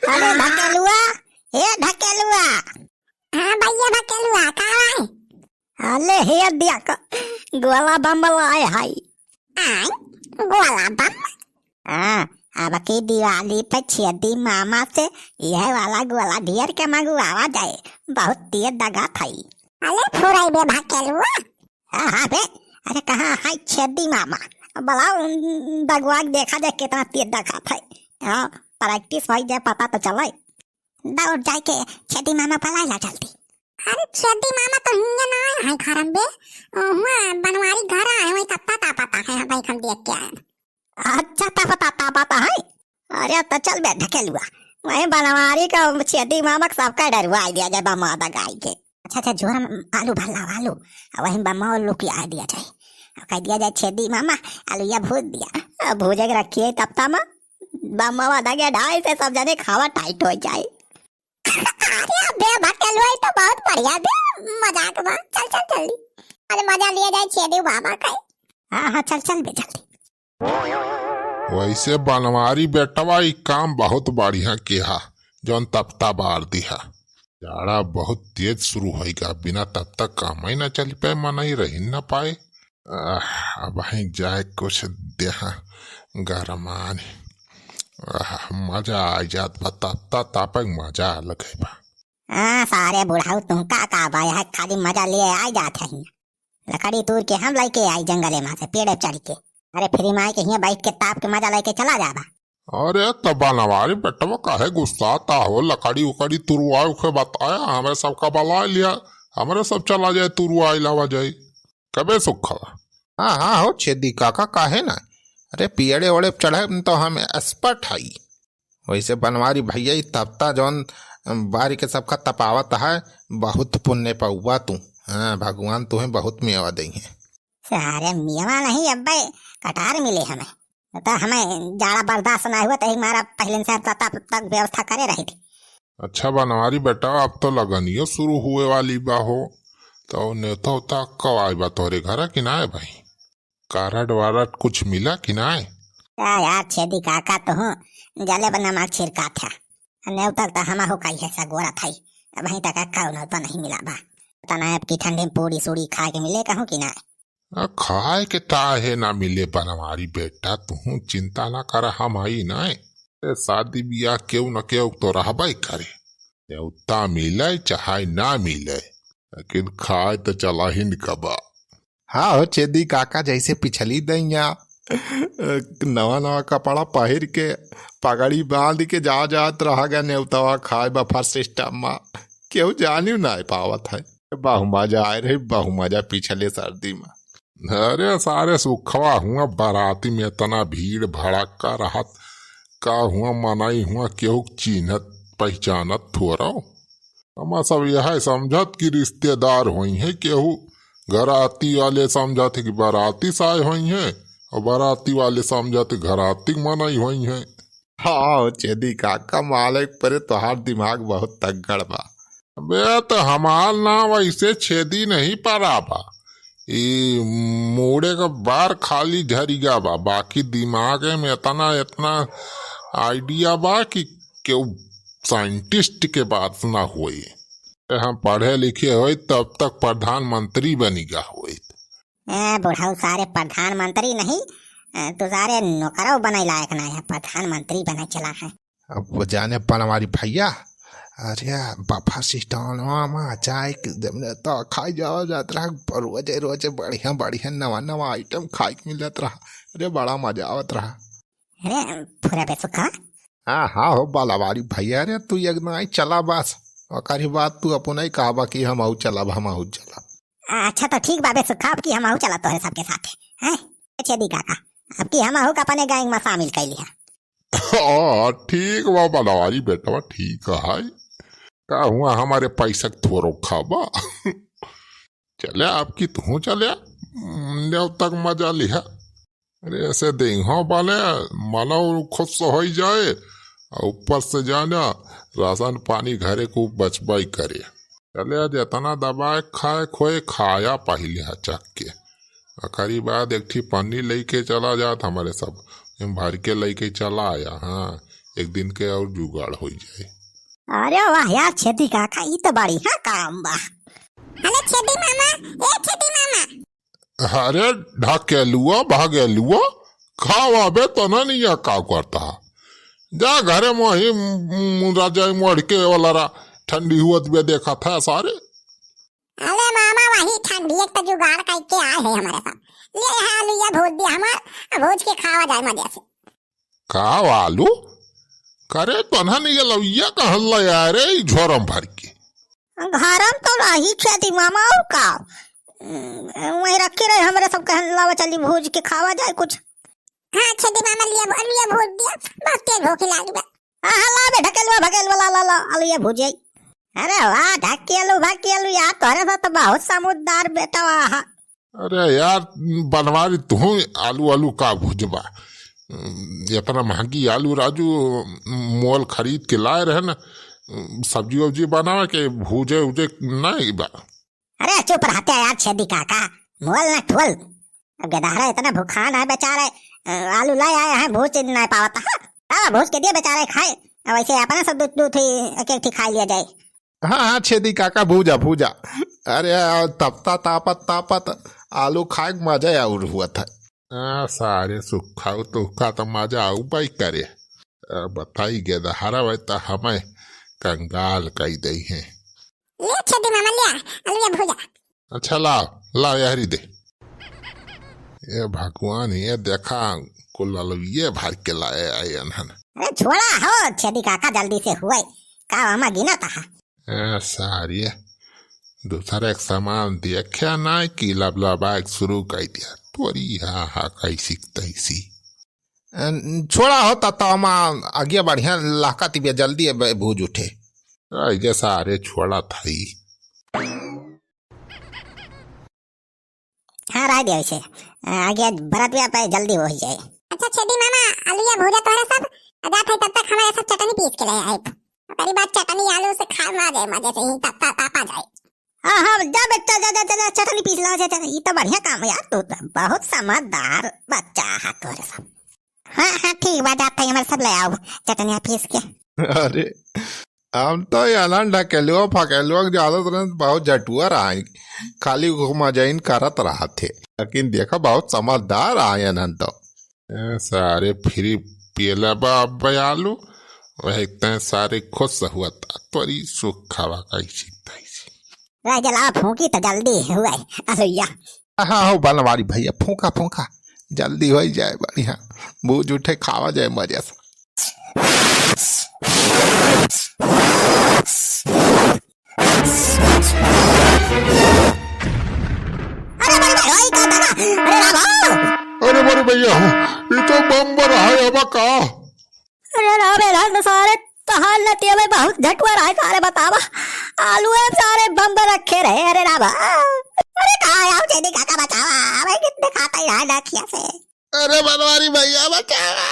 अरे ढकेलुआ, हे ढकेलुआ। हाँ भैया ढकेलुआ कहाँ है? अले हे दिया का गोला बम आए हाई। आय गोला बम। हाँ, अब की दिवाली पे छेदी मामा से यह वाला गोला ढेर के मंगवावा जाए, बहुत तेज दगा थई। अरे फुराई बे ढकेलुआ। हाँ हाँ बे, अरे कहाँ है छेदी मामा, बड़ा दगवा देखा जाए कितना तेज दगा था। हाँ, प्रैक्टिस हो जाए पता तो चले। दौड़ जाए के छेदी मामा पलाई ला जल्दी। अरे छेदी मामा तो हिंगे ना आए हैं खरम बे, हुआ बनवारी घर आए वही तत्ता ता पता है भाई हम देख के आए। अच्छा ता पता है। अरे तो चल बे ढकेलुआ, वही बनवारी का छेदी मामा सबका डरवा दिया जाए बमा दगाई के। अच्छा जोर आलू भल्ला आलू वही बमा उल्लू की आ दिया जाए, कह दिया जाए छेदी मामा आलू या भूज दिया, भूजे के रखिए तब तमा बमा वादा के ढाई से सब जने खावा टाइट हो जाए। अरे बे ढकेलुआ तो बहुत बढ़िया बे, मजाक बा। चल चल जल्दी, अरे मजा लिया जाए छेदी मामा का। हाँ हाँ चल चल बे जल्दी। वैसे बनवारी बेटवा ई काम बहुत बढ़िया किया जौन तपता बार दिया। जाड़ा बहुत तेज शुरू होगा, बिना तब तक काम ही न चल पाए, मन ही रह न पाए। अब ही जाए कुछ देहा गरमान, मजा आ जात बा, तपता तापक मजा अलग है बा। हाँ सारे बुढ़ाऊ तुम का भाई है, खाली मजा लिए आ जाते हैं। लकड़ी तोड़ के हम लेके आई जंगले में से पेड़ चढ़ के, अरे फ्री माई के यहाँ बैठ के ताप के मजा लेके चला जाबा। अरे तब बनवारी बेटवा काहे गुस्साता हो, लकड़ी उकड़ी तुरुआ उखे बताया, हमें सबका बला लिया, हमारे सब चला जाए तुरुआ इलावा जाए कबे सुखा। हाँ हाँ हो छेदी काका काहे ना, अरे पियड़े ओड़े चढ़े तो हम एक्सपर्ट हई। वैसे बनवारी भैया तपता जौन बारी के सबका तपावत है, बहुत पुण्य पौवा तू। हाँ भगवान तुम्हें बहुत मेवा दई है। सारे मेवा नहीं अब्बे, कटार मिले हमें, तो हमें जाड़ा बर्दाश्त ना हुआ तो हमारा पहले से तक व्यवस्था करे रही थी। अच्छा बनवारी बेटा, अब तो लगनियो शुरू हुए वाली बा हो, तो नेता होता कब आए बा तोरे घर कि ना है भाई? कारड वारड कुछ मिला कि ना है? यार छेदी काका तो हूँ जले बना मार छिड़का था, नहीं उतर तो हम हो कही ऐसा गोरा था, वहीं तक अक्का उन्हें तो नहीं मिला बा। पता ना अब की ठंडी में पूरी सूड़ी खा के मिले कहूँ कि ना। खाए के ताहे ना मिले बनवारी बेटा, तू चिंता ना कर, हम आई ना शादी बियाह केहू न केहू तो रहबे करे, देवता मिले चाहे ना मिले, लेकिन खाए तो चला ही निकबा। हाँ हो छेदी काका, जैसे पिछली दैया नवा नवा कपड़ा पहिर के पगड़ी बांध के जा जात रहा गया नेवतावा खाए बफर सिस्टम में, केहू जानी ना पावत है। बहु मजा आए रही, बहु मजा पिछले सर्दी में। अरे सारे सुखवा हुआ बाराती में इतना भीड़ भड़का रहत, का हुआ मनाई हुआ केहू चिन्हत पहचानत थोड़ा, हम सब यह समझत कि रिश्तेदार हुई है, केहू घराती वाले समझते कि बाराती से आए हुई है, और बाराती वाले समझते घराती मनाई हुई है। हाँ छेदी काका मालिक पर तोहार दिमाग बहुत तगड़ बा। बे तो हमार ना वैसे छेदी नहीं पड़ा बा, ये मोड़े का बार खाली झरिया बा, बाकी दिमाग में इतना इतना आइडिया बा कि केहू साइंटिस्ट के बात ना हुई। हम पढ़े लिखे हुए तब तक प्रधानमंत्री बनीगा हुई। बुढ़ाऊ सारे प्रधानमंत्री नहीं, तो सारे नौकरों बने लायक ना है, प्रधानमंत्री बने चला है। अब वो जाने बनवारी भैया, अरे बफा सिस्टम चाय तो खाई जाओ जात रहा, रोजे रोजे बढ़िया बढ़िया नवा नवा आइटम खाई मिलत रहा, अरे बड़ा मजा आवत रहा। अरे पूरा बेसुखा। हाँ हाँ हो बालावारी भैया, अरे तू एक आई चला बस, और बात तू अपन ही कहा कि हम आऊ चला, हम आऊ चला। अच्छा तो ठीक बाबे सुखा, अब की हम आहू चला तो है सबके साथ है छेदी काका, अब की हम आहू का अपने गैंग में शामिल कर लिया। ठीक बा बनवारी बेटा, ठीक है, का हुआ हमारे पैसा थोड़ो खाबा चले आपकी तू चले देव तक मजा लिया। अरे ऐसे देखो वाले मानो खुश हो ही जाए, और ऊपर से जाना राशन पानी घरे को बचबा ही करे, चले जितना दबाए खाए खोए खाया पहले चक के, आखिरी बाद एक ठी पन्नी लेके चला जात, हमारे सब भर के लेके चला आया। हाँ एक दिन के और जुगाड़ हो जाए। अरे वाह यार छेदी काका ई तो बड़ी हाँ काम बा। अरे छेदी मामा, ए छेदी मामा। अरे ढकेलुआ भागेलुआ खावा बे तो ना नहीं का करता जा घरे मोही मुंडा जाए मोड़ के वाला रा ठंडी हुआ बे देखा था सारे। अरे मामा वही ठंडी एक तो जुगाड़ करके आए हैं हमारे साथ। ले यहाँ आलू या भूज दिया हमार, भूज के खावा जाए मजे से। का आलू करे तो ना नहीं लौया कहला यार झोरम भर के घरम तो रही छेदी मामा और का वही रखे रहे हमारे सब कहन लावा चली भूज के खावा जाए कुछ। हाँ छेदी मामा लिया भूज दिया, बस तेज भूख लागी बा। हाँ ला बे ढकेलुआ भकेलुआ ला ला ला आलू ये भूजे। अरे वाह ढकेलू भकेलू यार तोरे साथ तो बहुत समझदार बेटा वाह। अरे यार बनवारी तू आलू आलू का भुजबा इतना महंगी आलू राजू मोल खरीद के लाए रहे ना सब्जी वब्जी बनावे के भूजे उजे नहीं बा। अरे चुप रहते यार छेदी काका मोल ना ठोल। अब गदारा इतना भूखान है बेचारे आलू लाए आए हैं भूज नहीं पावता भूज के दिए बेचारे खाए वैसे अपना सब दूध एक एक खा लिया जाए। हाँ छेदी काका भूजा भूजा। अरे तपता तापत तापत आलू खाए मजा और हुआ था। सारे सुखा तुखा तो मजा आऊ बाई करे बताई गे दहारा भाई तो हमें कंगाल कही दई है। ले छेदी मामा लिया आलू या भूजा। अच्छा लाओ लाओ यारी दे ये भगवान ये देखा कुल आलू ये भर के लाए आए अनहन। अरे छोड़ा हो छेदी काका जल्दी से हुए का हमा गिना था। सारी दूसरा एक सामान देखा ना कि लबलबाग शुरू कर दिया तोरी हा हा कैसी तैसी छोड़ा होता तो हम आगे बढ़िया लाका तिबिया जल्दी भूज उठे ऐसे सारे छोड़ा था ही। हाँ रह दिया वैसे आगे भरत भी पे जल्दी हो ही जाए। अच्छा छेदी मामा आलू या भूजा तोरे सब अदा थे तब तक हमारे सब चटनी पीस के ले आए। पहली बात चटनी आलू से खा मजे से ही तपता तापा जाए। हाँ हाँ जा बेटा जा जा जा चटनी पीस ला जा ये तो बढ़िया काम है यार तू तो बहुत समझदार बच्चा है तोरे सब। हाँ हाँ ठीक बात जाते हैं हमारे सब ले आओ चटनिया पीस के। अरे हम तो यहाँ ढकेलुआ फकेलुआ ज्यादा बहुत जटुआ रहा है खाली मजाइन करत रहा थे लेकिन देखा बहुत समझदार आए तो सारे फ्री पियला बयालू वह सारे खुश हुआ था तोरी सुख खावा कैसी तैसी। रह जला फूकी तो जल्दी हुआ अलैया। हाँ हो बनवारी भैया फूका फूका जल्दी हो जाए बढ़िया भूज उठे खावा जाए मजे से। अरे बड़े भैया ये तो बम्बर है अब का। अरे राम सारे तहाल नतिया में बहुत झटुआ रहा है सारे बतावा आलू है सारे बम्बर रखे रहे। अरे राम अरे कहा आओ छेदी काका बचावा भाई कितने खाता ही रहा डाकिया से। अरे बनवारी भैया बचावा।